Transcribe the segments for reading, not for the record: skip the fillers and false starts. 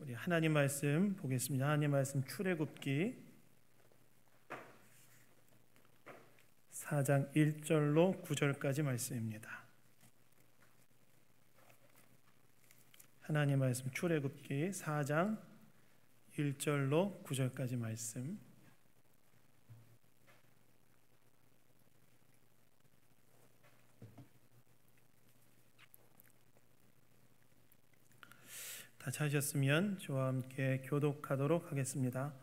우리 하나님 말씀 보겠습니다. 하나님 말씀 출애굽기 4장 1절로 9절까지 말씀입니다. 하나님 말씀 출애굽기 4장 1절로 9절까지 말씀. 다 찾으셨으면 저와 함께 교독하도록 하겠습니다.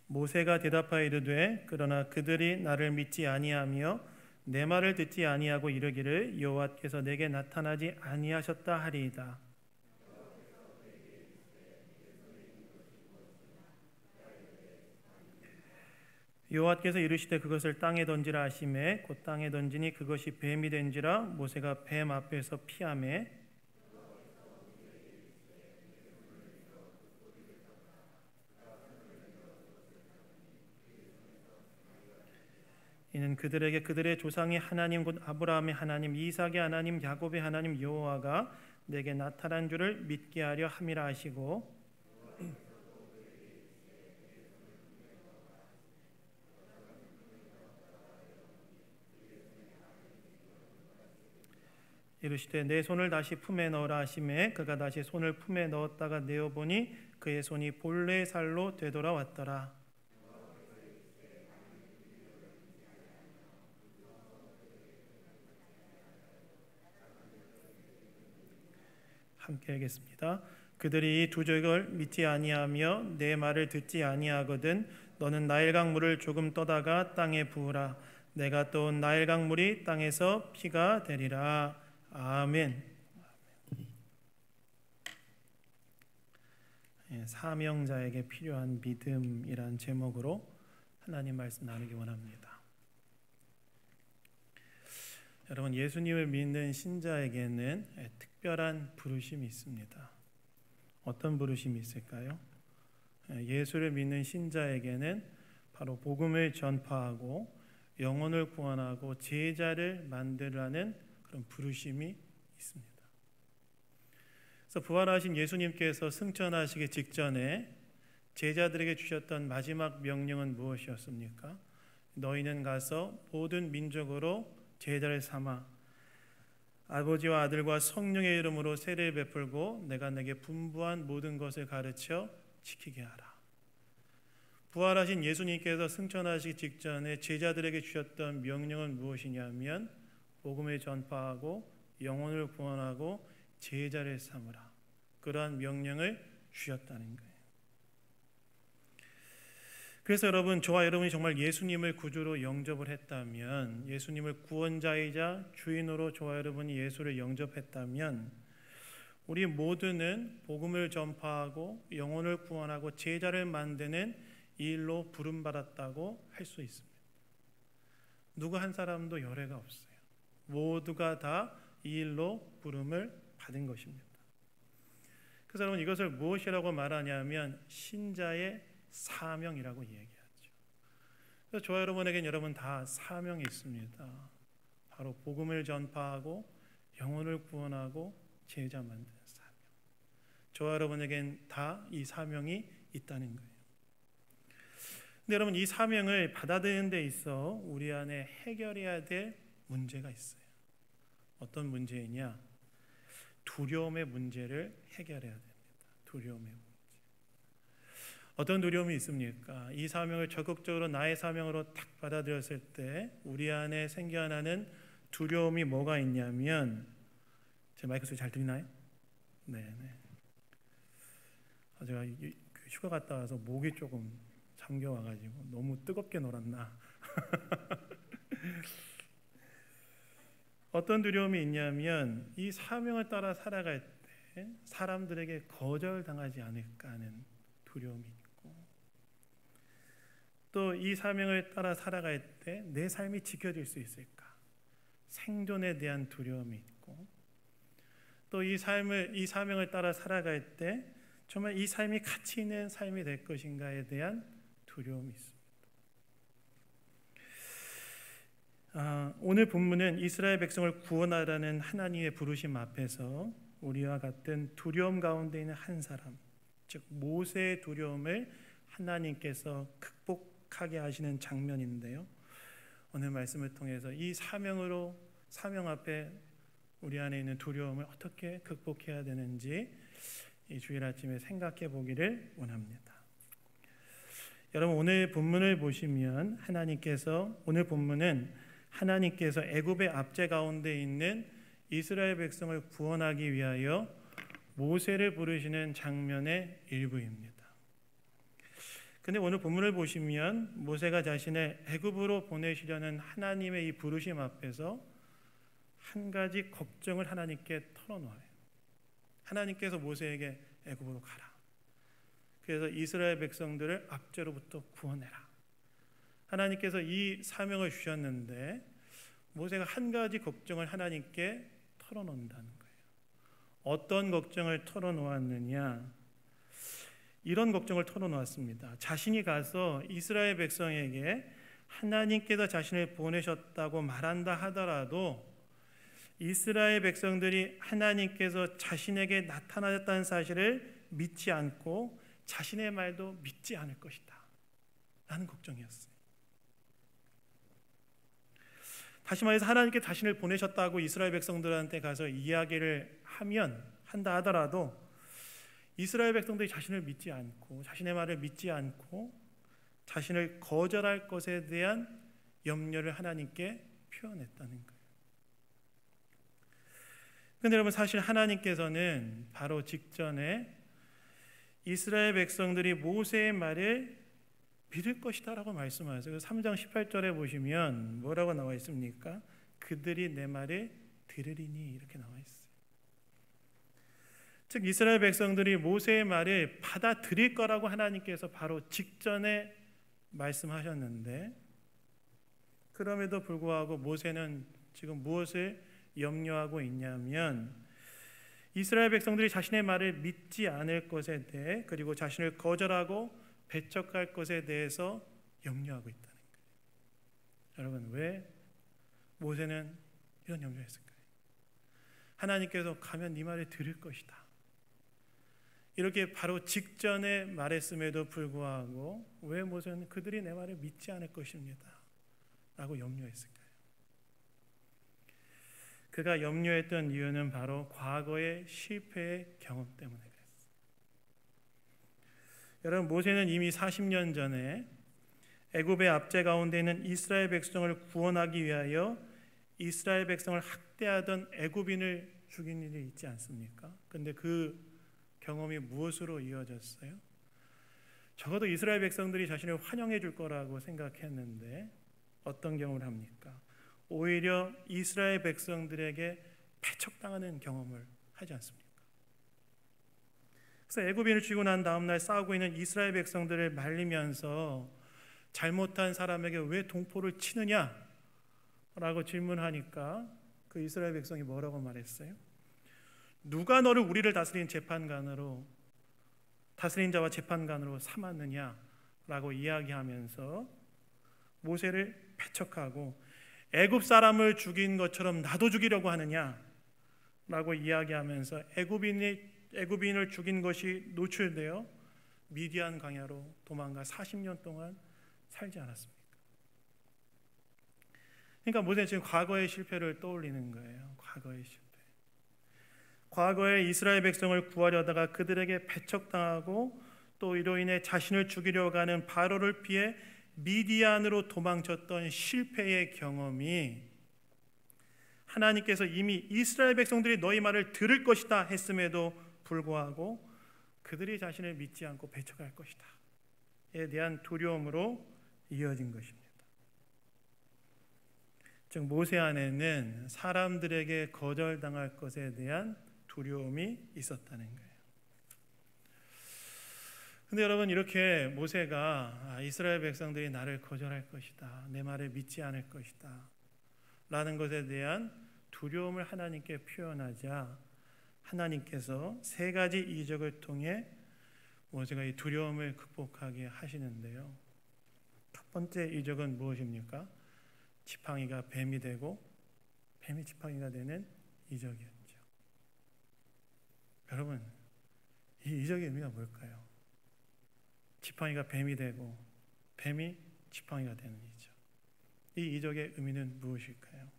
모세가 대답하여 이르되 그러나 그들이 나를 믿지 아니하며 내 말을 듣지 아니하고 이르기를 여호와께서 내게 나타나지 아니하셨다 하리이다. 여호와께서 이르시되 그것을 땅에 던지라 하시매 곧 땅에 던지니 그것이 뱀이 된지라 모세가 뱀 앞에서 피하매 이는 그들에게 그들의 조상의 하나님 곧 아브라함의 하나님 이삭의 하나님 야곱의 하나님 여호와가 내게 나타난 줄을 믿게 하려 함이라 하시고 이르시되 내 손을 다시 품에 넣으라 하시매 그가 다시 손을 품에 넣었다가 내어보니 그의 손이 본래의 살로 되돌아왔더라. 함께 하겠습니다. 그들이 이 두 적을 믿지 아니하며 내 말을 듣지 아니하거든 너는 나일강 물을 조금 떠다가 땅에 부으라. 내가 떠온 나일강 물이 땅에서 피가 되리라. 아멘. 사명자에게 필요한 믿음이란 제목으로 하나님 말씀 나누기 원합니다. 여러분, 예수님을 믿는 신자에게는 특별한 부르심이 있습니다. 어떤 부르심이 있을까요? 예수를 믿는 신자에게는 바로 복음을 전파하고 영혼을 구원하고 제자를 만들라는 그런 부르심이 있습니다. 그래서 부활하신 예수님께서 승천하시기 직전에 제자들에게 주셨던 마지막 명령은 무엇이었습니까? 너희는 가서 모든 민족으로 제자를 삼아 아버지와 아들과 성령의 이름으로 세례를 베풀고 내가 내게 분부한 모든 것을 가르쳐 지키게 하라. 부활하신 예수님께서 승천하시기 직전에 제자들에게 주셨던 명령은 무엇이냐면 복음을 전파하고 영혼을 구원하고 제자를 삼으라. 그러한 명령을 주셨다는 거예요. 그래서 여러분, 저와 여러분이 정말 예수님을 구주로 영접을 했다면, 예수님을 구원자이자 주인으로 저와 여러분이 예수를 영접했다면 우리 모두는 복음을 전파하고 영혼을 구원하고 제자를 만드는 이 일로 부름받았다고 할 수 있습니다. 누구 한 사람도 열애가 없어요. 모두가 다 이 일로 부름을 받은 것입니다. 그래서 여러분, 이것을 무엇이라고 말하냐면 신자의 사명이라고 얘기하죠. 그래서 저와 여러분에겐 여러분 다 사명이 있습니다. 바로 복음을 전파하고 영혼을 구원하고 제자 만드는 사명. 저와 여러분에겐 다 이 사명이 있다는 거예요. 근데 여러분, 이 사명을 받아들이는 데 있어 우리 안에 해결해야 될 문제가 있어요. 어떤 문제이냐? 두려움의 문제를 해결해야 됩니다. 두려움의 문제. 어떤 두려움이 있습니까? 이 사명을 적극적으로 나의 사명으로 딱 받아들였을 때 우리 안에 생겨나는 두려움이 뭐가 있냐면, 제 마이크 소리 잘 들리나요? 네. 제가 휴가 갔다 와서 목이 조금 잠겨와가지고 너무 뜨겁게 놀았나? 어떤 두려움이 있냐면 이 사명을 따라 살아갈 때 사람들에게 거절당하지 않을까 하는 두려움이 있고, 또 이 사명을 따라 살아갈 때 내 삶이 지켜질 수 있을까? 생존에 대한 두려움이 있고, 또 이 사명을 따라 살아갈 때 정말 이 삶이 가치 있는 삶이 될 것인가에 대한 두려움이 있습니다. 오늘 본문은 이스라엘 백성을 구원하라는 하나님의 부르심 앞에서 우리와 같은 두려움 가운데 있는 한 사람, 즉 모세의 두려움을 하나님께서 극복하게 하시는 장면인데요. 오늘 말씀을 통해서 이 사명 앞에 우리 안에 있는 두려움을 어떻게 극복해야 되는지 이 주일 아침에 생각해 보기를 원합니다. 여러분, 오늘 본문을 보시면 오늘 본문은 하나님께서 애굽의 압제 가운데 있는 이스라엘 백성을 구원하기 위하여 모세를 부르시는 장면의 일부입니다. 근데 오늘 본문을 보시면 모세가 자신을 애굽으로 보내시려는 하나님의 이 부르심 앞에서 한 가지 걱정을 하나님께 털어놓아요. 하나님께서 모세에게 애굽으로 가라. 그래서 이스라엘 백성들을 압제로부터 구원해라. 하나님께서 이 사명을 주셨는데 모세가 한 가지 걱정을 하나님께 털어놓는다는 거예요. 어떤 걱정을 털어놓았느냐? 이런 걱정을 털어놓았습니다. 자신이 가서 이스라엘 백성에게 하나님께서 자신을 보내셨다고 말한다 하더라도 이스라엘 백성들이 하나님께서 자신에게 나타나셨다는 사실을 믿지 않고 자신의 말도 믿지 않을 것이다 라는 걱정이었어요. 다시 말해서 하나님께 자신을 보내셨다고 이스라엘 백성들한테 가서 이야기를 한다 하더라도 이스라엘 백성들이 자신을 믿지 않고 자신의 말을 믿지 않고 자신을 거절할 것에 대한 염려를 하나님께 표현했다는 거예요. 그런데 여러분, 사실 하나님께서는 바로 직전에 이스라엘 백성들이 모세의 말을 믿을 것이다 라고 말씀하세요. 3장 18절에 보시면 뭐라고 나와 있습니까? 그들이 내 말을 들으리니 이렇게 나와 있어요. 즉 이스라엘 백성들이 모세의 말을 받아들일 거라고 하나님께서 바로 직전에 말씀하셨는데 그럼에도 불구하고 모세는 지금 무엇을 염려하고 있냐면 이스라엘 백성들이 자신의 말을 믿지 않을 것에 대해 그리고 자신을 거절하고 배척할 것에 대해서 염려하고 있다는 거예요. 여러분, 왜 모세는 이런 염려를 했을까요? 하나님께서 가면 네 말을 들을 것이다 이렇게 바로 직전에 말했음에도 불구하고 왜 모세는 그들이 내 말을 믿지 않을 것입니다 라고 염려했을까요? 그가 염려했던 이유는 바로 과거의 실패의 경험 때문에 그랬어요. 여러분, 모세는 이미 40년 전에 애굽의 압제 가운데 있는 이스라엘 백성을 구원하기 위하여 이스라엘 백성을 학대하던 애굽인을 죽인 일이 있지 않습니까? 그런데 그 경험이 무엇으로 이어졌어요? 적어도 이스라엘 백성들이 자신을 환영해 줄 거라고 생각했는데 어떤 경험을 합니까? 오히려 이스라엘 백성들에게 배척당하는 경험을 하지 않습니까? 그래서 애굽인을 죽이고 난 다음 날 싸우고 있는 이스라엘 백성들을 말리면서 잘못한 사람에게 왜 동포를 치느냐라고 질문하니까 그 이스라엘 백성이 뭐라고 말했어요? 누가 너를 우리를 다스린 자와 재판관으로 삼았느냐라고 이야기하면서 모세를 배척하고 애굽 사람을 죽인 것처럼 나도 죽이려고 하느냐라고 이야기하면서 애굽인을 죽인 것이 노출되어 미디안 광야로 도망가 40년 동안 살지 않았습니까? 그러니까 모세는 지금 과거의 실패를 떠올리는 거예요. 과거의 실패. 과거에 이스라엘 백성을 구하려다가 그들에게 배척당하고 또 이로 인해 자신을 죽이려고 하는 바로를 피해 미디안으로 도망쳤던 실패의 경험이 하나님께서 이미 이스라엘 백성들이 너희 말을 들을 것이다 했음에도 불구하고 그들이 자신을 믿지 않고 배척할 것이다에 대한 두려움으로 이어진 것입니다. 즉 모세 안에는 사람들에게 거절당할 것에 대한 두려움이 있었다는 거예요. 근데 여러분, 이렇게 모세가 이스라엘 백성들이 나를 거절할 것이다, 내 말을 믿지 않을 것이다 라는 것에 대한 두려움을 하나님께 표현하자 하나님께서 세 가지 이적을 통해 모세가 이 두려움을 극복하게 하시는데요. 첫 번째 이적은 무엇입니까? 지팡이가 뱀이 되고 뱀이 지팡이가 되는 이적이었죠. 여러분, 이 이적의 의미가 뭘까요? 지팡이가 뱀이 되고 뱀이 지팡이가 되는 이적. 이 이적의 의미는 무엇일까요?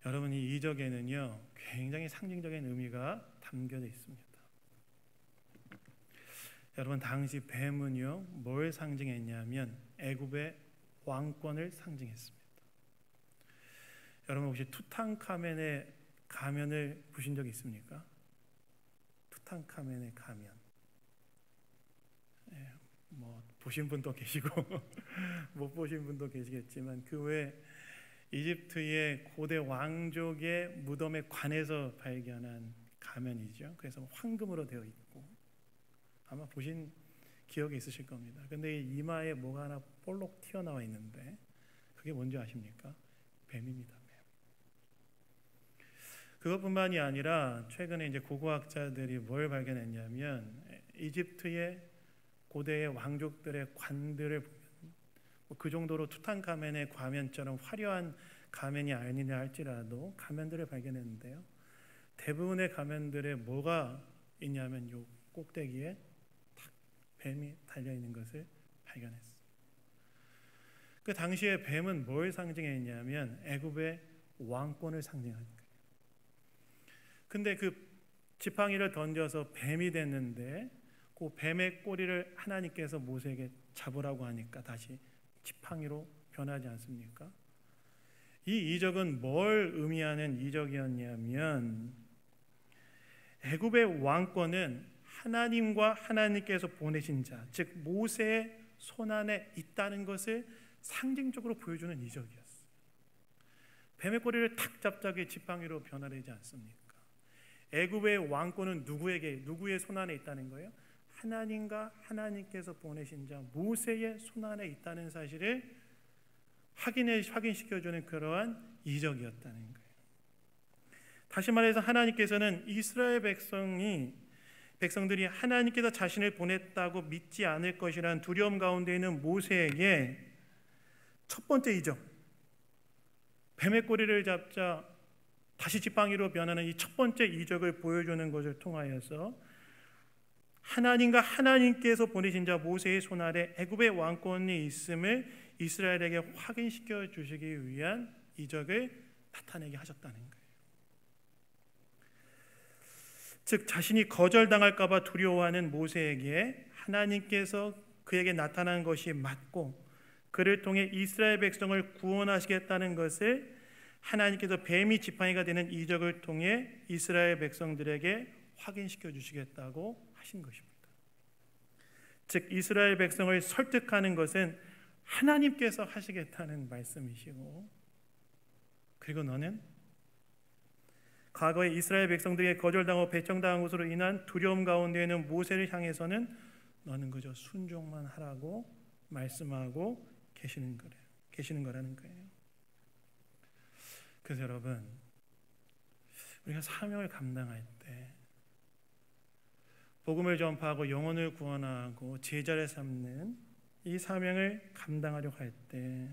여러분, 이 이적에는요 굉장히 상징적인 의미가 담겨져 있습니다. 여러분, 당시 뱀은요 뭘 상징했냐면 애굽의 왕권을 상징했습니다. 여러분, 혹시 투탕카멘의 가면을 보신 적 있습니까? 투탕카멘의 가면. 뭐 보신 분도 계시고 못 보신 분도 계시겠지만 그 외 이집트의 고대 왕족의 무덤에 관해서 발견한 가면이죠. 그래서 황금으로 되어 있고 아마 보신 기억이 있으실 겁니다. 근데 이 이마에 뭐가 하나 볼록 튀어나와 있는데 그게 뭔지 아십니까? 뱀입니다. 뱀. 그것뿐만이 아니라 최근에 이제 고고학자들이 뭘 발견했냐면 이집트의 고대의 왕족들의 관들을 보면 그 정도로 투탕카멘의 가면처럼 화려한 가면이 아니냐 할지라도 가면들을 발견했는데요. 대부분의 가면들에 뭐가 있냐면 요 꼭대기에 탁 뱀이 달려 있는 것을 발견했어요. 그 당시에 뱀은 뭘 상징했냐면 애굽의 왕권을 상징하는 거예요. 근데 그 지팡이를 던져서 뱀이 됐는데 그 뱀의 꼬리를 하나님께서 모세에게 잡으라고 하니까 다시 지팡이로 변하지 않습니까? 이 이적은 뭘 의미하는 이적이었냐면 애굽의 왕권은 하나님과 하나님께서 보내신 자, 즉 모세의 손안에 있다는 것을 상징적으로 보여주는 이적이었어요. 뱀의 꼬리를 탁 잡자기 지팡이로 변화되지 않습니까? 애굽의 왕권은 누구의 손안에 있다는 거예요? 하나님과 하나님께서 보내신 자 모세의 손안에 있다는 사실을 확인시켜주는 그러한 이적이었다는 거예요. 다시 말해서 하나님께서는 이스라엘 백성들이 하나님께서 자신을 보냈다고 믿지 않을 것이라는 두려움 가운데 있는 모세에게 첫 번째 이적, 뱀의 꼬리를 잡자 다시 지팡이로 변하는 이 첫 번째 이적을 보여주는 것을 통하여서 하나님과 하나님께서 보내신 자 모세의 손아래 애굽의 왕권이 있음을 이스라엘에게 확인시켜 주시기 위한 이적을 나타내게 하셨다는 거예요. 즉 자신이 거절당할까 봐 두려워하는 모세에게 하나님께서 그에게 나타난 것이 맞고 그를 통해 이스라엘 백성을 구원하시겠다는 것을 하나님께서 뱀이 지팡이가 되는 이적을 통해 이스라엘 백성들에게 확인시켜 주시겠다고 하신 것입니다. 즉 이스라엘 백성을 설득하는 것은 하나님께서 하시겠다는 말씀이시고, 그리고 너는 과거에 이스라엘 백성들에게 거절당하고 배척당한 것으로 인한 두려움 가운데 있는 모세를 향해서는 너는 그저 순종만 하라고 말씀하고 계시는 거라는 거예요. 그래서 여러분, 우리가 사명을 감당할 때 복음을 전파하고 영혼을 구원하고 제자를 삼는 이 사명을 감당하려고 할 때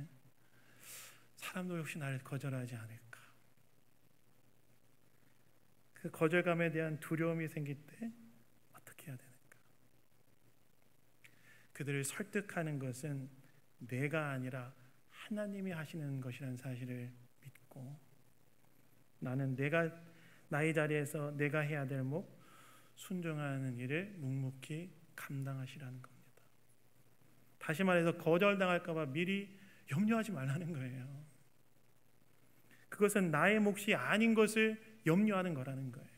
사람도 역시 나를 거절하지 않을까? 그 거절감에 대한 두려움이 생길 때 어떻게 해야 되는가? 그들을 설득하는 것은 내가 아니라 하나님이 하시는 것이라는 사실을 믿고 나는 나의 자리에서 내가 해야 될 목 순종하는 일을 묵묵히 감당하시라는 겁니다. 다시 말해서 거절당할까 봐 미리 염려하지 말라는 거예요. 그것은 나의 몫이 아닌 것을 염려하는 거라는 거예요.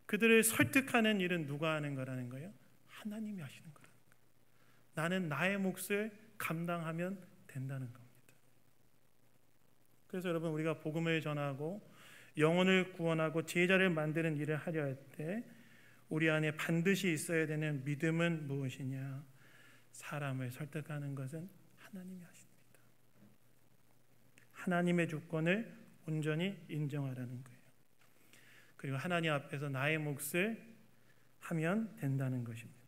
그들을 설득하는 일은 누가 하는 거라는 거예요? 하나님이 하시는 거라는 거예요. 나는 나의 몫을 감당하면 된다는 겁니다. 그래서 여러분, 우리가 복음을 전하고 영혼을 구원하고 제자를 만드는 일을 하려 할 때 우리 안에 반드시 있어야 되는 믿음은 무엇이냐? 사람을 설득하는 것은 하나님이 하십니다. 하나님의 주권을 온전히 인정하라는 거예요. 그리고 하나님 앞에서 나의 몫을 하면 된다는 것입니다.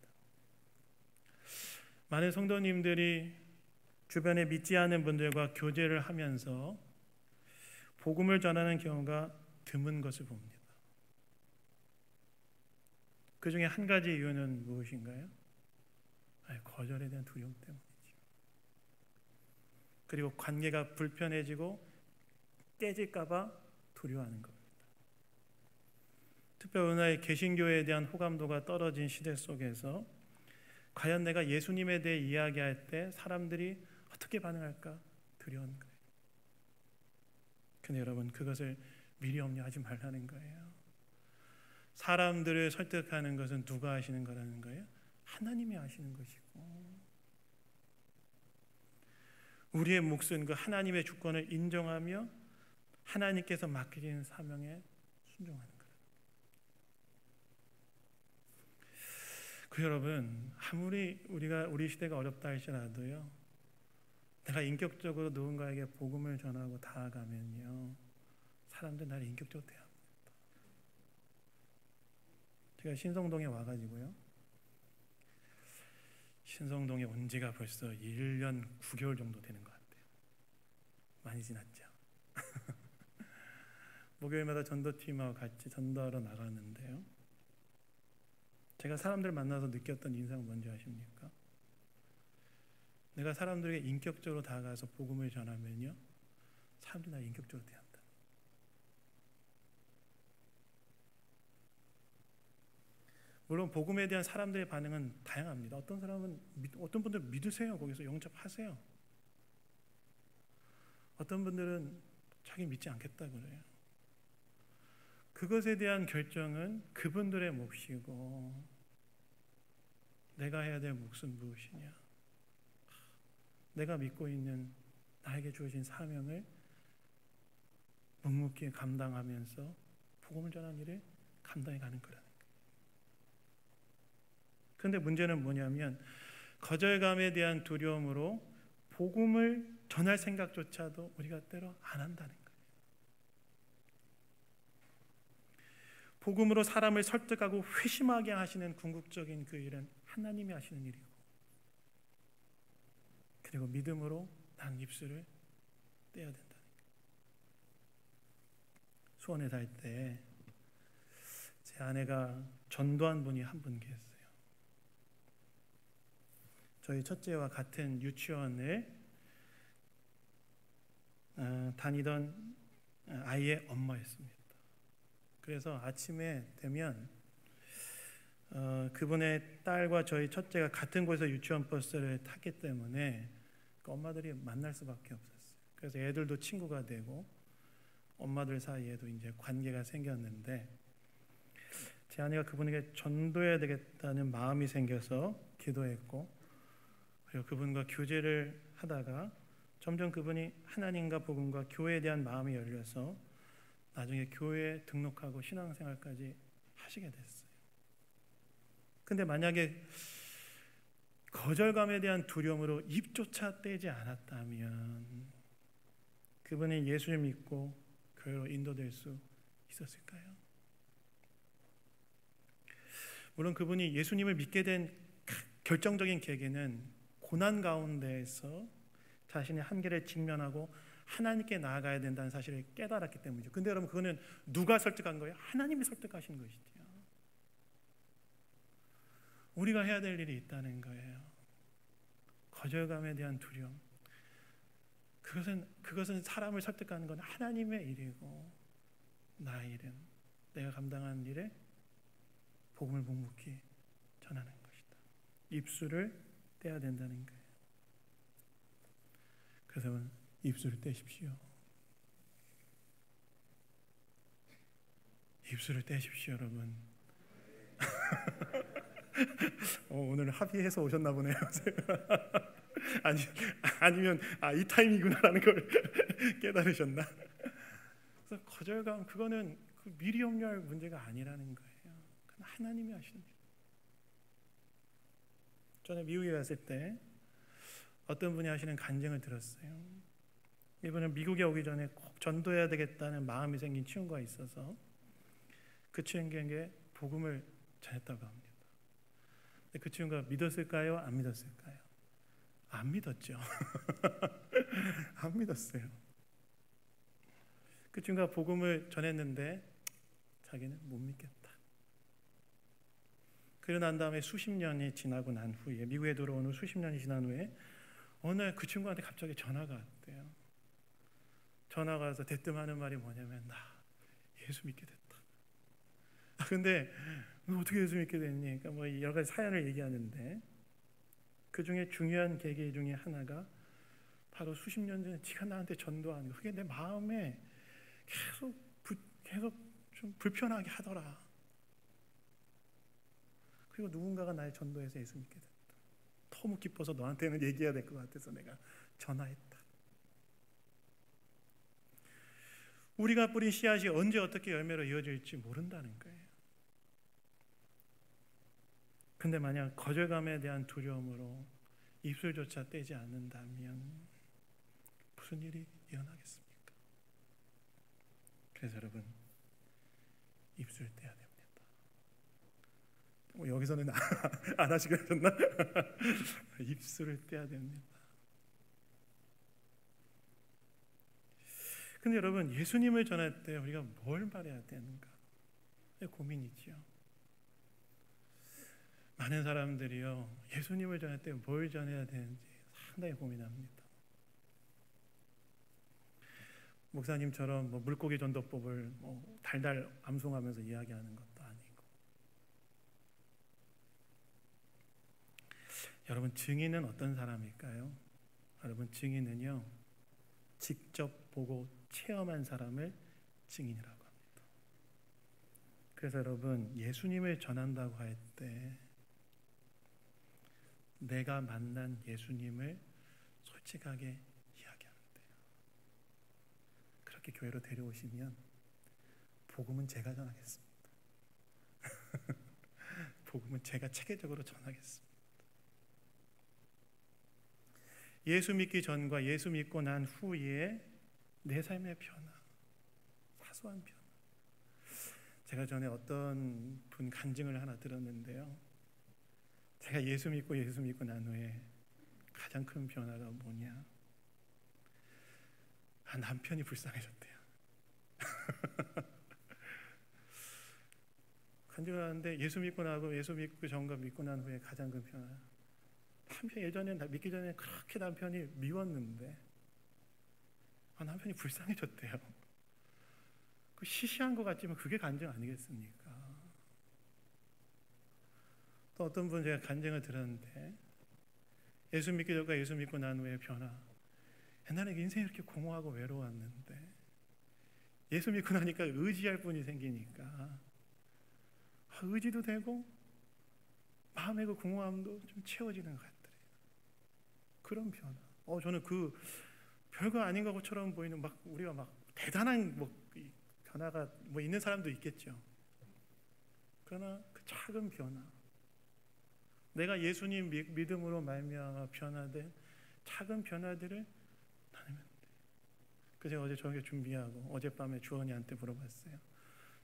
많은 성도님들이 주변에 믿지 않는 분들과 교제를 하면서 복음을 전하는 경우가 드문 것을 봅니다. 그 중에 한 가지 이유는 무엇인가요? 거절에 대한 두려움 때문이죠. 그리고 관계가 불편해지고 깨질까 봐 두려워하는 겁니다. 특별히 오늘날 개신교에 대한 호감도가 떨어진 시대 속에서 과연 내가 예수님에 대해 이야기할 때 사람들이 어떻게 반응할까 두려운 거예요. 근데 여러분, 그것을 미리 염려하지 말라는 거예요. 사람들을 설득하는 것은 누가 하시는 거라는 거예요? 하나님이 하시는 것이고, 우리의 몫은 그 하나님의 주권을 인정하며 하나님께서 맡기신 사명에 순종하는 거예요. 그 여러분, 아무리 우리 시대가 어렵다 할지라도요, 내가 인격적으로 누군가에게 복음을 전하고 다가가면요, 사람들 나를 인격적으로 대합니다. 제가 신성동에 와가지고요, 신성동에 온 지가 벌써 1년 9개월 정도 되는 것 같아요. 많이 지났죠. 목요일마다 전도팀하고 같이 전도하러 나갔는데요, 제가 사람들 만나서 느꼈던 인상 뭔지 아십니까? 내가 사람들에게 인격적으로 다가가서 복음을 전하면요, 사람들이 나를 인격적으로 대한다. 물론 복음에 대한 사람들의 반응은 다양합니다. 어떤 분들은 믿으세요. 거기서 영접하세요. 어떤 분들은 자기 믿지 않겠다 그래요. 그것에 대한 결정은 그분들의 몫이고, 내가 해야 될 몫은 무엇이냐? 내가 믿고 있는 나에게 주어진 사명을 묵묵히 감당하면서 복음을 전하는 일을 감당해 가는 거라는 거예요. 그런데 문제는 뭐냐면, 거절감에 대한 두려움으로 복음을 전할 생각조차도 우리가 때로 안 한다는 거예요. 복음으로 사람을 설득하고 회심하게 하시는 궁극적인 그 일은 하나님이 하시는 일이고, 그리고 믿음으로 난 입술을 떼야 된다는 거예요. 수원에 살 때 제 아내가 전도한 분이 한 분 계세요. 저희 첫째와 같은 유치원을 다니던 아이의 엄마였습니다. 그래서 아침에 되면 그분의 딸과 저희 첫째가 같은 곳에서 유치원 버스를 탔기 때문에 그 엄마들이 만날 수밖에 없었어요. 그래서 애들도 친구가 되고 엄마들 사이에도 이제 관계가 생겼는데, 제 아내가 그분에게 전도해야 되겠다는 마음이 생겨서 기도했고, 그리고 그분과 교제를 하다가 점점 그분이 하나님과 복음과 교회에 대한 마음이 열려서 나중에 교회에 등록하고 신앙생활까지 하시게 됐어요. 근데 만약에 거절감에 대한 두려움으로 입조차 떼지 않았다면 그분이 예수를 믿고 교회로 인도될 수 있었을까요? 물론 그분이 예수님을 믿게 된 결정적인 계기는 고난 가운데에서 자신의 한계를 직면하고 하나님께 나아가야 된다는 사실을 깨달았기 때문이죠. 근데 여러분, 그거는 누가 설득한 거예요? 하나님이 설득하신 것이죠. 우리가 해야 될 일이 있다는 거예요. 거절감에 대한 두려움, 그것은 사람을 설득하는 건 하나님의 일이고, 나의 일은 내가 감당하는 일에 복음을 묵묵히 전하는 것이다. 입술을 떼야 된다는 거예요. 그래서 입술을 떼십시오. 입술을 떼십시오, 여러분. 오늘 합의해서 오셨나 보네요. 아니면 이 타임이구나라는 걸 깨달으셨나? 그래서 거절감, 그거는 미리 염려할 문제가 아니라는 거예요. 그건 하나님이 하시는 일. 전에 미국에 갔을 때 어떤 분이 하시는 간증을 들었어요. 이분은 미국에 오기 전에 꼭 전도해야 되겠다는 마음이 생긴 친구가 있어서 그 친구에게 복음을 전했다고 합니다. 근데 그 친구가 믿었을까요? 안 믿었을까요? 안 믿었죠. 안 믿었어요. 그 친구가 복음을 전했는데 자기는 못 믿겠다. 그러고 난 다음에 수십 년이 지나고 난 후에, 미국에 들어온 후 수십 년이 지난 후에 어느 날 그 친구한테 갑자기 전화가 왔대요. 전화가 와서 대뜸 하는 말이 뭐냐면, 나 예수 믿게 됐다. 근데 너 어떻게 예수 믿게 됐니? 그러니까 뭐 여러 가지 사연을 얘기하는데, 그 중에 중요한 계기 중에 하나가 바로 수십 년 전에 지가 나한테 전도한 거, 그게 내 마음에 계속 좀 불편하게 하더라. 그리고 누군가가 날 전도해서 예수 믿게 됐다. 너무 기뻐서 너한테는 얘기해야 될 것 같아서 내가 전화했다. 우리가 뿌린 씨앗이 언제 어떻게 열매로 이어질지 모른다는 거예요. 근데 만약 거절감에 대한 두려움으로 입술조차 떼지 않는다면 무슨 일이 일어나겠습니까? 그래서 여러분, 입술 떼야 됩니다. 여기서는 안 하시게 하셨나? 입술을 떼야 됩니다. 근데 여러분, 예수님을 전할 때 우리가 뭘 말해야 되는가? 고민이지요. 많은 사람들이요, 예수님을 전할 때 뭘 전해야 되는지 상당히 고민합니다. 목사님처럼 뭐 물고기 전도법을 뭐 달달 암송하면서 이야기하는 것도 아니고, 여러분, 증인은 어떤 사람일까요? 여러분, 증인은요, 직접 보고 체험한 사람을 증인이라고 합니다. 그래서 여러분, 예수님을 전한다고 할 때 내가 만난 예수님을 솔직하게 이야기하면 돼요. 그렇게 교회로 데려오시면 복음은 제가 전하겠습니다. 복음은 제가 체계적으로 전하겠습니다. 예수 믿기 전과 예수 믿고 난 후에 내 삶의 변화, 사소한 변화. 제가 전에 어떤 분 간증을 하나 들었는데요, 제가 예수 믿고 난 후에 가장 큰 변화가 뭐냐, 남편이 불쌍해졌대요. 간증을 하는데, 예수 믿고 나고 예수 믿고 전과 믿고 난 후에 가장 큰 변화, 남편 예전에 믿기 전에 그렇게 남편이 미웠는데 남편이 불쌍해졌대요. 그 시시한 것 같지만 그게 간증 아니겠습니까? 또 어떤 분 제가 간증을 들었는데, 예수 믿기 전과 예수 믿고 난 후의 변화. 옛날에 인생이 이렇게 공허하고 외로웠는데 예수 믿고 나니까 의지할 분이 생기니까 의지도 되고 마음의 그 공허함도 좀 채워지는 것 같더래요. 그런 변화. 저는 그 별거 아닌 것처럼 보이는 우리가 대단한 변화가 있는 사람도 있겠죠. 그러나 그 작은 변화, 내가 예수님 믿음으로 말미암아 변화된 작은 변화들을 나누면 돼. 그래서 어제 저녁에 준비하고 어젯밤에 주원이한테 물어봤어요.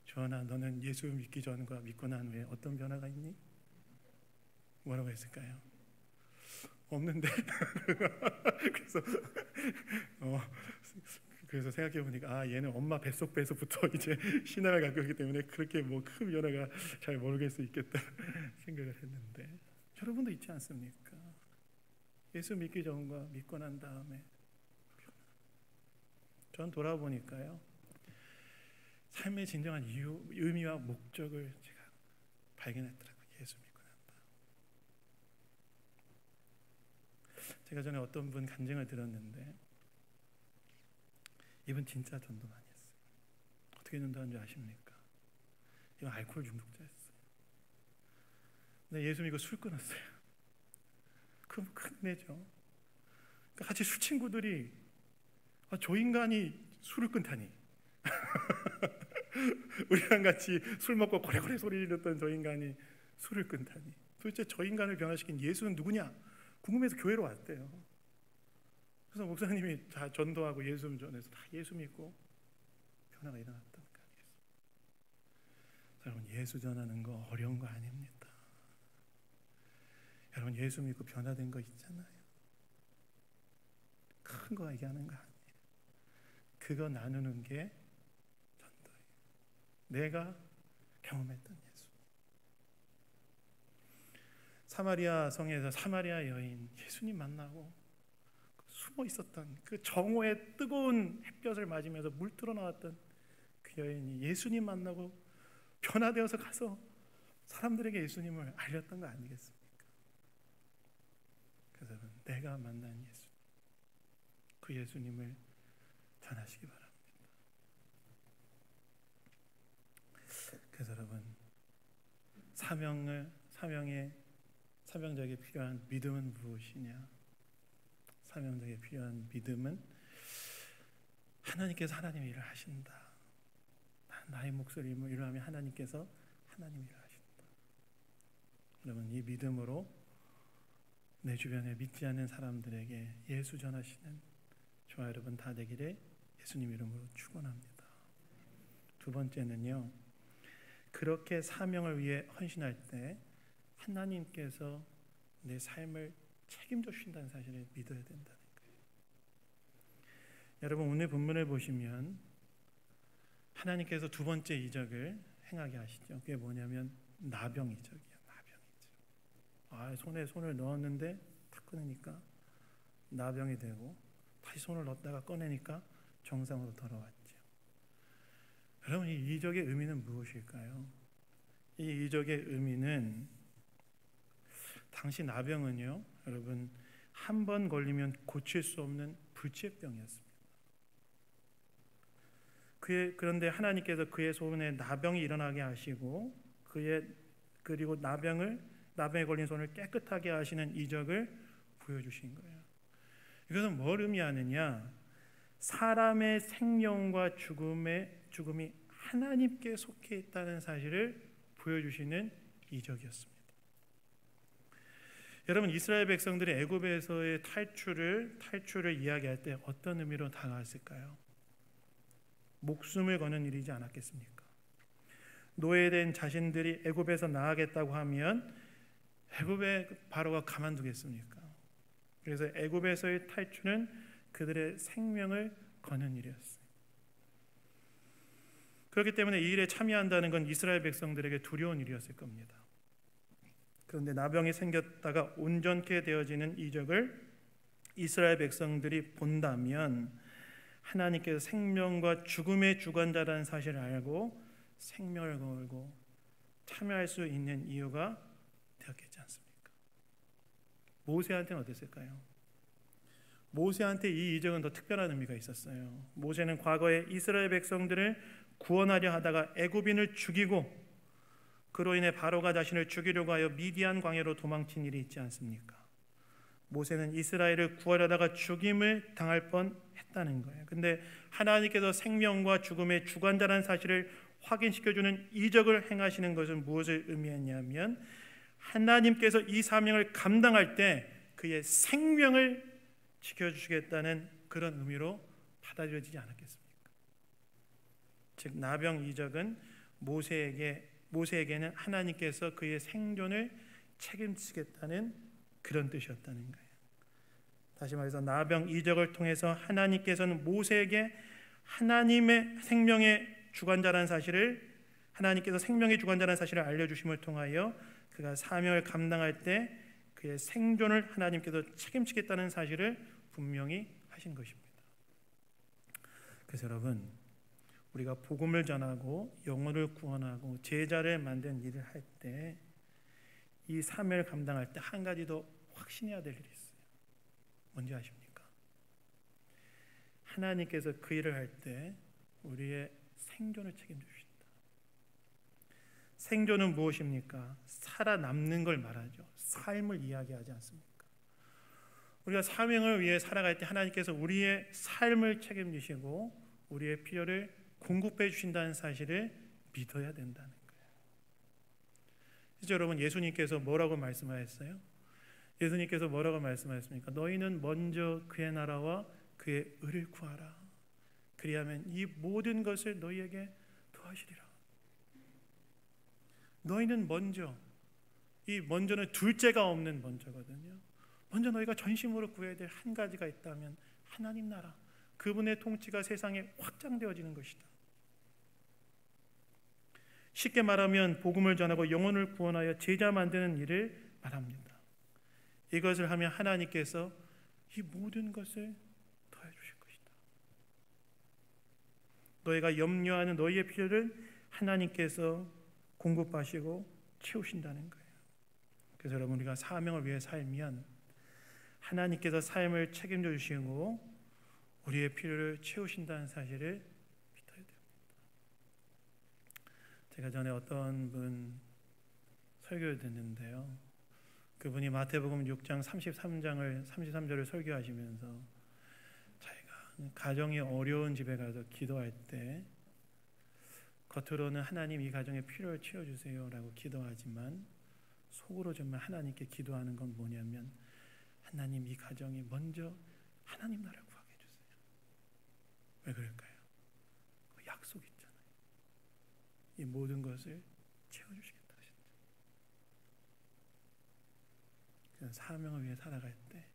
주원아, 너는 예수 믿기 전과 믿고 난 후에 어떤 변화가 있니? 뭐라고 했을까요? 없는데. 그래서 생각해 보니까 얘는 엄마 뱃속부터 이제 신앙을 갖고 있기 때문에 그렇게 큰 변화가 잘 모르겠을 수 있겠다 생각을 했는데, 여러분도 있지 않습니까? 예수 믿기 전과 믿고 난 다음에 전 돌아보니까요, 삶의 진정한 이유, 의미와 목적을 제가 발견했더라고요. 예수 믿고 난 다음. 제가 전에 어떤 분 간증을 들었는데, 이분 진짜 전도 많이 했어요. 어떻게 전도한 줄 아십니까? 이건 알코올 중독자였어요. 근데 예수 믿고 술 끊었어요. 그럼 큰 은혜죠. 같이 술 친구들이 저 인간이 술을 끊다니. 우리랑 같이 술 먹고 고래고래 소리 지르던 저 인간이 술을 끊다니. 도대체 저 인간을 변화시킨 예수는 누구냐? 궁금해서 교회로 왔대요. 그래서 목사님이 다 전도하고 예수 전해서 다 예수 믿고 변화가 일어났다는 거 아니겠습니까? 여러분, 예수 전하는 거 어려운 거 아닙니다. 여러분, 예수 믿고 변화된 거 있잖아요. 큰 거 얘기하는 거 아니에요. 그거 나누는 게 전도예요. 내가 경험했던 예수. 사마리아 성에서 사마리아 여인 예수님 만나고 숨어 있었던 그 정오의 뜨거운 햇볕을 맞으면서 물들어 나왔던 그 여인이 예수님 만나고 변화되어서 가서 사람들에게 예수님을 알렸던 거 아니겠습니까? 그래서 내가 만난 예수, 그 예수님을 전하시기 바랍니다. 그래서 여러분, 사명자에게 필요한 믿음은 무엇이냐? 사명자에게 필요한 믿음은 하나님께서 하나님의 일을 하신다. 나의 목소리를 일하면 하나님께서 하나님의 일을 하신다. 여러분, 이 믿음으로 내 주변에 믿지 않는 사람들에게 예수 전하시는 저와 여러분 다 되기를 예수님 이름으로 축원합니다. 두 번째는요, 그렇게 사명을 위해 헌신할 때 하나님께서 내 삶을 책임져 주신다는 사실을 믿어야 된다는 거예요. 여러분, 오늘 본문을 보시면 하나님께서 두 번째 이적을 행하게 하시죠. 그게 뭐냐면 나병 이적이에요. 나병 이적. 손에 손을 넣었는데 탁 꺼내니까 나병이 되고, 다시 손을 넣었다가 꺼내니까 정상으로 돌아왔죠. 여러분, 이 이적의 의미는 무엇일까요? 이 이적의 의미는 당시 나병은요, 여러분, 한 번 걸리면 고칠 수 없는 불치병이었습니다. 그런데 하나님께서 그의 손에 나병이 일어나게 하시고 그리고 나병에 걸린 손을 깨끗하게 하시는 이적을 보여주신 거예요. 이것은 뭘 의미하느냐? 사람의 생명과 죽음이 하나님께 속해 있다는 사실을 보여주시는 이적이었습니다. 여러분, 이스라엘 백성들이 애굽에서의 탈출을 이야기할 때 어떤 의미로 다가왔을까요? 목숨을 거는 일이지 않았겠습니까? 노예된 자신들이 애굽에서 나가겠다고 하면 애굽의 바로가 가만두겠습니까? 그래서 애굽에서의 탈출은 그들의 생명을 거는 일이었어요. 그렇기 때문에 이 일에 참여한다는 건 이스라엘 백성들에게 두려운 일이었을 겁니다. 그런데 나병이 생겼다가 온전케 되어지는 이적을 이스라엘 백성들이 본다면 하나님께서 생명과 죽음의 주관자라는 사실을 알고 생명을 걸고 참여할 수 있는 이유가 되었겠지 않습니까? 모세한테는 어땠을까요? 모세한테 이 이적은 더 특별한 의미가 있었어요. 모세는 과거에 이스라엘 백성들을 구원하려 하다가 애굽인을 죽이고 그로 인해 바로가 자신을 죽이려고 하여 미디안 광야로 도망친 일이 있지 않습니까? 모세는 이스라엘을 구하려다가 죽임을 당할 뻔했다는 거예요. 근데 하나님께서 생명과 죽음의 주관자라는 사실을 확인시켜주는 이적을 행하시는 것은 무엇을 의미했냐면 하나님께서 이 사명을 감당할 때 그의 생명을 지켜주시겠다는 그런 의미로 받아들여지지 않았겠습니까? 즉 나병 이적은 모세에게는 하나님께서 그의 생존을 책임지겠다는 그런 뜻이었다는 거예요. 다시 말해서 나병 이적을 통해서 하나님께서는 모세에게 하나님의 생명의 주관자라는 사실을 하나님께서 생명의 주관자라는 사실을 알려주심을 통하여 그가 사명을 감당할 때 그의 생존을 하나님께서 책임지겠다는 사실을 분명히 하신 것입니다. 그래서 여러분, 우리가 복음을 전하고 영혼을 구원하고 제자를 만드는 일을 할 때 이 사명을 감당할 때 한 가지 더 확신해야 될 일이 있어요. 뭔지 아십니까? 하나님께서 그 일을 할 때 우리의 생존을 책임져 주신다. 생존은 무엇입니까? 살아남는 걸 말하죠. 삶을 이야기하지 않습니까? 우리가 사명을 위해 살아갈 때 하나님께서 우리의 삶을 책임지시고 우리의 필요를 공급해 주신다는 사실을 믿어야 된다는 거예요. 이제 여러분, 예수님께서 뭐라고 말씀하셨어요? 예수님께서 뭐라고 말씀하셨습니까? 너희는 먼저 그의 나라와 그의 의를 구하라. 그리하면 이 모든 것을 너희에게 더하시리라. 너희는 먼저, 이 먼저는 둘째가 없는 먼저거든요. 먼저 너희가 전심으로 구해야 될 한 가지가 있다면 하나님 나라, 그분의 통치가 세상에 확장되어지는 것이다. 쉽게 말하면 복음을 전하고 영혼을 구원하여 제자 만드는 일을 말합니다. 이것을 하면 하나님께서 이 모든 것을 더해 주실 것이다. 너희가 염려하는 너희의 필요를 하나님께서 공급하시고 채우신다는 거예요. 그래서 여러분, 우리가 사명을 위해 살면 하나님께서 삶을 책임져 주시고 우리의 필요를 채우신다는 사실을 믿어야 됩니다. 제가 전에 어떤 분 설교를 듣는데요, 그분이 마태복음 6장 33절을 설교하시면서 자기가 가정이 어려운 집에 가서 기도할 때 겉으로는 하나님 이 가정의 필요를 채워주세요 라고 기도하지만 속으로 정말 하나님께 기도하는 건 뭐냐면, 하나님 이 가정이 먼저 하나님 나라를 구하게 해주세요. 왜 그럴까요? 그 약속 있잖아요. 이 모든 것을 채워주시겠다 하셨죠. 그래서 사명을 위해 살아갈 때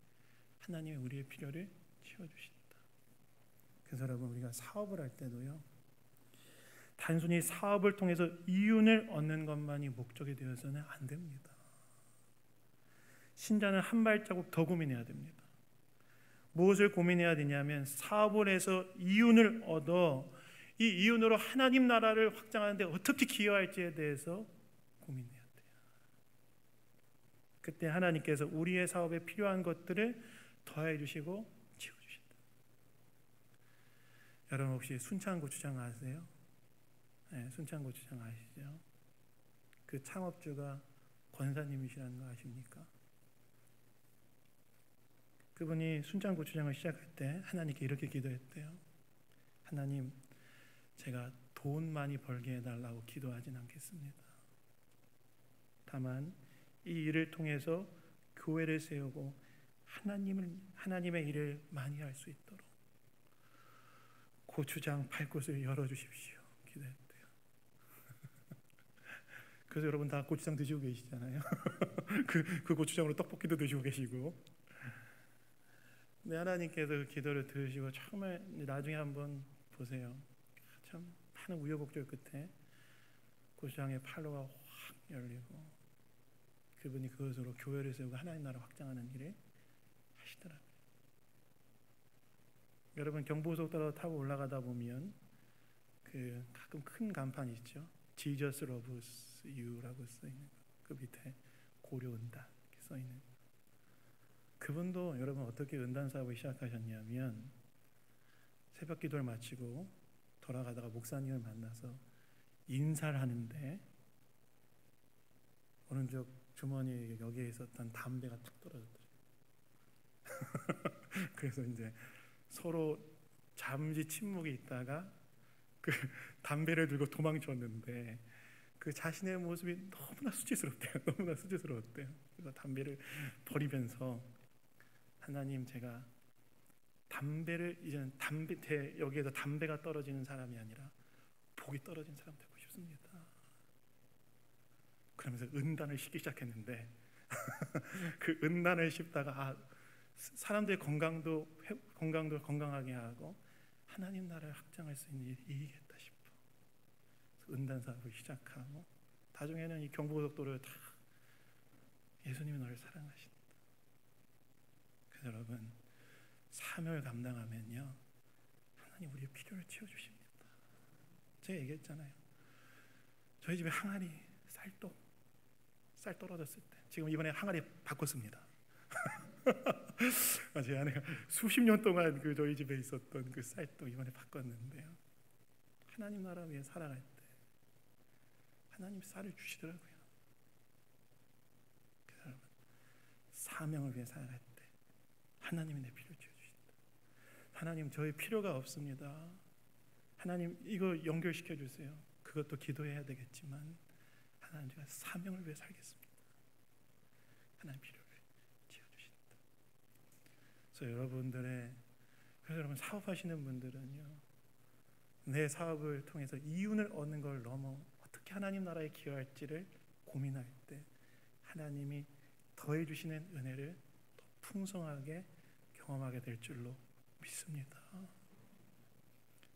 하나님이 우리의 필요를 채워주신다. 그래서 여러분, 우리가 사업을 할 때도요, 단순히 사업을 통해서 이윤을 얻는 것만이 목적이 되어서는 안 됩니다. 신자는 한 발자국 더 고민해야 됩니다. 무엇을 고민해야 되냐면, 사업을 해서 이윤을 얻어 이 이윤으로 하나님 나라를 확장하는데 어떻게 기여할지에 대해서 고민해야 돼요. 그때 하나님께서 우리의 사업에 필요한 것들을 더해 주시고 채워주신다. 여러분, 혹시 순창고추장 아세요? 네, 순창고추장 아시죠? 그 창업주가 권사님이시라는 거 아십니까? 그분이 순창고추장을 시작할 때 하나님께 이렇게 기도했대요. 하나님, 제가 돈 많이 벌게 해달라고 기도하진 않겠습니다. 다만 이 일을 통해서 교회를 세우고 하나님의 일을 많이 할 수 있도록 고추장 팔 곳을 열어주십시오. 기도했대요. 그래서 여러분 다 고추장 드시고 계시잖아요. 그 고추장으로 떡볶이도 드시고 계시고. 근데 하나님께서 그 기도를 들으시고 정말 나중에 한번 보세요. 참 많은 우여곡절 끝에 고추장의 팔로가 확 열리고 그분이 그것으로 교회를 세우고 하나님 나라 확장하는 일을 하시더라고요. 여러분, 경부고속도로 타고 올라가다 보면 그 가끔 큰 간판 있죠. Jesus loves you라고 써 있는 그 밑에 고려 은단 이렇게 써 있는. 그분도 여러분 어떻게 은단 사업을 시작하셨냐면, 새벽 기도를 마치고 돌아가다가 목사님을 만나서 인사를 하는데 오른쪽 주머니 여기에 있었던 담배가 툭 떨어졌더래요. 그래서 이제 서로 잠시 침묵이 있다가 그 담배를 들고 도망쳤는데 그 자신의 모습이 너무나 수치스럽대요. 너무나 수치스러웠대요. 그래서 담배를 버리면서, 하나님, 제가 담배를 이제는 여기에서 담배가 떨어지는 사람이 아니라 복이 떨어진 사람 되고 싶습니다. 그러면서 은단을 싣기 시작했는데 그 은단을 싣다가 사람들의 건강도 건강하게 하고 하나님 나라를 확장할 수 있는 일이겠다 싶어. 은단 사업을 시작하고 나중에는 이 경부고속도로를 다 예수님이 너를 사랑하신다. 그래서 여러분, 사명을 감당하면요, 하나님 우리의 필요를 채워주십니다. 제가 얘기했잖아요. 저희 집에 항아리 쌀 떨어졌을 때, 지금 이번에 항아리 바꿨습니다. 제 아내가 수십 년 동안 저희 집에 있었던 그 쌀도 이번에 바꿨는데요, 하나님 나라 위해 살아갈 때 하나님 쌀을 주시더라고요. 그래서 여러분, 사명을 위해 살아갈 때 하나님이 내 필요를 채워주신다. 하나님, 저희 필요가 없습니다. 하나님, 이거 연결시켜 주세요. 그것도 기도해야 되겠지만, 하나님, 제가 사명을 위해 살겠습니다. 하나님 필요를 채워주신다. 그래서 여러분 사업하시는 분들은요, 내 사업을 통해서 이윤을 얻는 걸 넘어 어떻게 하나님 나라에 기여할지를 고민할 때 하나님이 더해 주시는 은혜를 더 풍성하게 경험하게 될 줄로 믿습니다.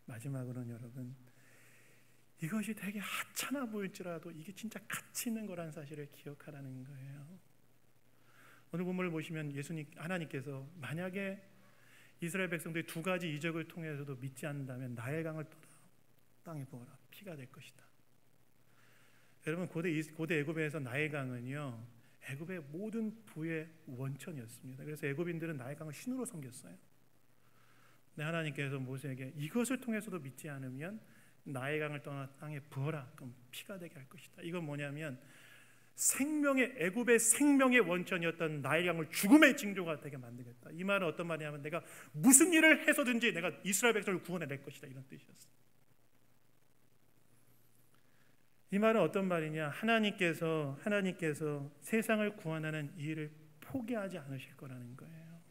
마지막으로는 여러분, 이것이 되게 하찮아 보일지라도 이게 진짜 가치 있는 거라는 사실을 기억하라는 거예요. 오늘 본문을 보시면 하나님께서 만약에 이스라엘 백성들이 두 가지 이적을 통해서도 믿지 않는다면 나일 강을 떠나 땅에 부어라, 피가 될 것이다. 여러분, 고대 애굽에서 나일 강은요, 애굽의 모든 부의 원천이었습니다. 그래서 애굽인들은 나일 강을 신으로 섬겼어요. 근데 하나님께서 모세에게 이것을 통해서도 믿지 않으면 나일 강을 떠나 땅에 부어라, 그럼 피가 되게 할 것이다. 이건 뭐냐면 애굽의 생명의 원천이었던 나일 강을 죽음의 징조가 되게 만들겠다. 이 말은 어떤 말이냐면 내가 무슨 일을 해서든지 내가 이스라엘 백성을 구원해낼 것이다, 이런 뜻이었어요. 이 말은 어떤 말이냐? 하나님께서 세상을 구원하는 이 일을 포기하지 않으실 거라는 거예요.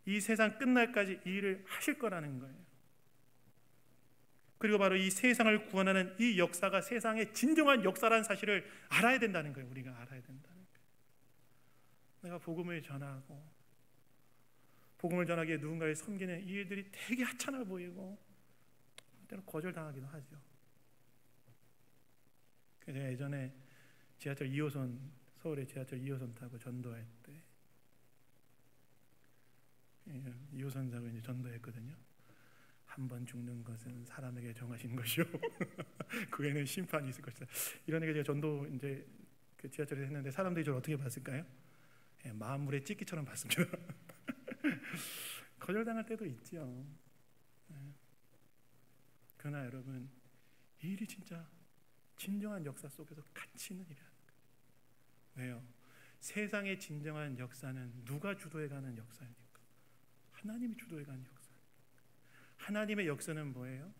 이 세상 끝날까지 이 일을 하실 거라는 거예요. 그리고 바로 이 세상을 구원하는 이 역사가 세상의 진정한 역사라는 사실을 알아야 된다는 거예요. 우리가 알아야 된다는 거예요. 내가 복음을 전하고 복음을 전하기에 누군가를 섬기는 이 일들이 되게 하찮아 보이고 때로 거절당하기도 하죠. 제가 예전에 지하철 2호선, 서울의 지하철 2호선 타고 전도할 때 2호선 타고 이제 전도했거든요. 한 번 죽는 것은 사람에게 정하신 것이요 그 후에는 심판이 있을 것이다. 이런 얘기 제가 전도 이제 그 지하철에서 했는데 사람들이 저를 어떻게 봤을까요? 마물의 찢기처럼 봤습니다. 거절당할 때도 있죠. 그러나 여러분, 이 일이 진짜 진정한 역사 속에서 가치 있는 일이라는 거예요. 왜요? 세상의 진정한 역사는 누가 주도해가는 역사입니까? 하나님이 주도해가는 역사. 하나님의 역사는 뭐예요?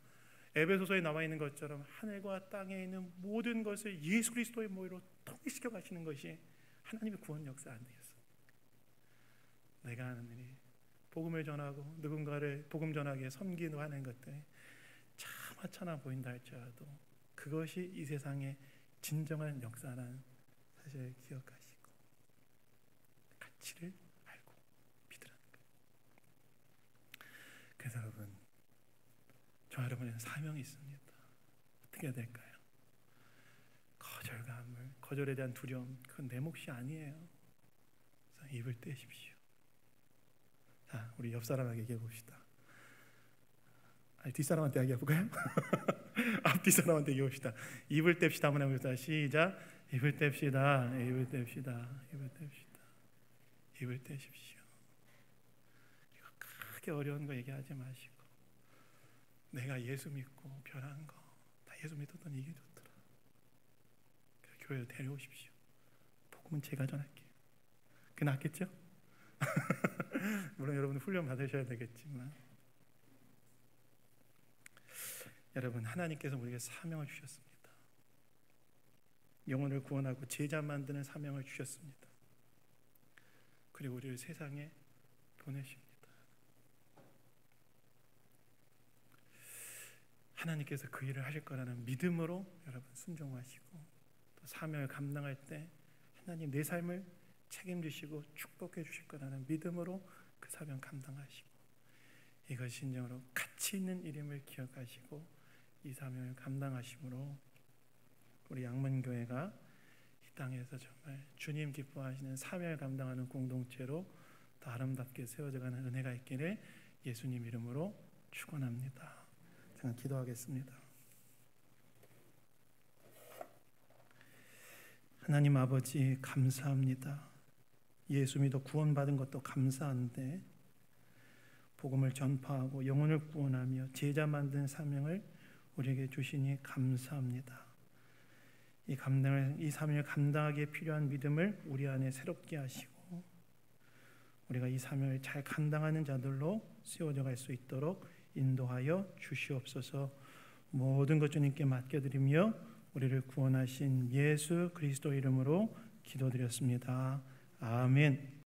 에베소서에 나와 있는 것처럼 하늘과 땅에 있는 모든 것을 예수 그리스도의 모여로 통일시켜 가시는 것이 하나님의 구원 역사 아니겠어요? 내가 하는 일이 복음을 전하고 누군가를 복음 전하기에 섬기고 하는 것들이 참 하찮아 보인다 할지라도 그것이 이 세상의 진정한 역사라는 사실을 기억하시고 가치를 알고 믿으라는 거예요. 그래서 여러분, 저 여러분에는 사명이 있습니다. 어떻게 해야 될까요? 거절에 대한 두려움, 그건 내 몫이 아니에요. 그래서 입을 떼십시오. 자, 우리 옆 사람에게 얘기해 봅시다. 아니, 뒷사람한테 얘기해볼까요? 앞 뒷사람한테 얘기해봅시다. 입을 뗍시다. 한번 해봅시다. 시작. 입을 뗍시다. 입을 뗍시다. 입을 뗍시다. 입을 떼십시오. 이거 크게 어려운 거 얘기하지 마시고 내가 예수 믿고 변한 거, 다 예수 믿었던 이게 좋더라. 교회로 데려오십시오. 복음은 제가 전할게요. 그게 낫겠죠? 물론 여러분 훈련 받으셔야 되겠지만, 여러분, 하나님께서 우리에게 사명을 주셨습니다. 영혼을 구원하고 제자 만드는 사명을 주셨습니다. 그리고 우리를 세상에 보내십니다. 하나님께서 그 일을 하실 거라는 믿음으로 여러분 순종하시고 또 사명을 감당할 때 하나님 내 삶을 책임지시고 축복해 주실 거라는 믿음으로 그 사명 감당하시고 이것이 진정으로 가치 있는 일임을 기억하시고 이 사명을 감당하심으로 우리 양문교회가 이 땅에서 정말 주님 기뻐하시는 사명을 감당하는 공동체로 더 아름답게 세워져가는 은혜가 있기를 예수님 이름으로 축원합니다. 제가 기도하겠습니다. 하나님 아버지, 감사합니다. 예수 믿어 구원받은 것도 감사한데 복음을 전파하고 영혼을 구원하며 제자 만드는 사명을 우리에게 주시니 감사합니다. 이 사명을 감당하기에 필요한 믿음을 우리 안에 새롭게 하시고 우리가 이 사명을 잘 감당하는 자들로 세워져 갈 수 있도록 인도하여 주시옵소서. 모든 것 주님께 맡겨드리며 우리를 구원하신 예수 그리스도 이름으로 기도드렸습니다. 아멘.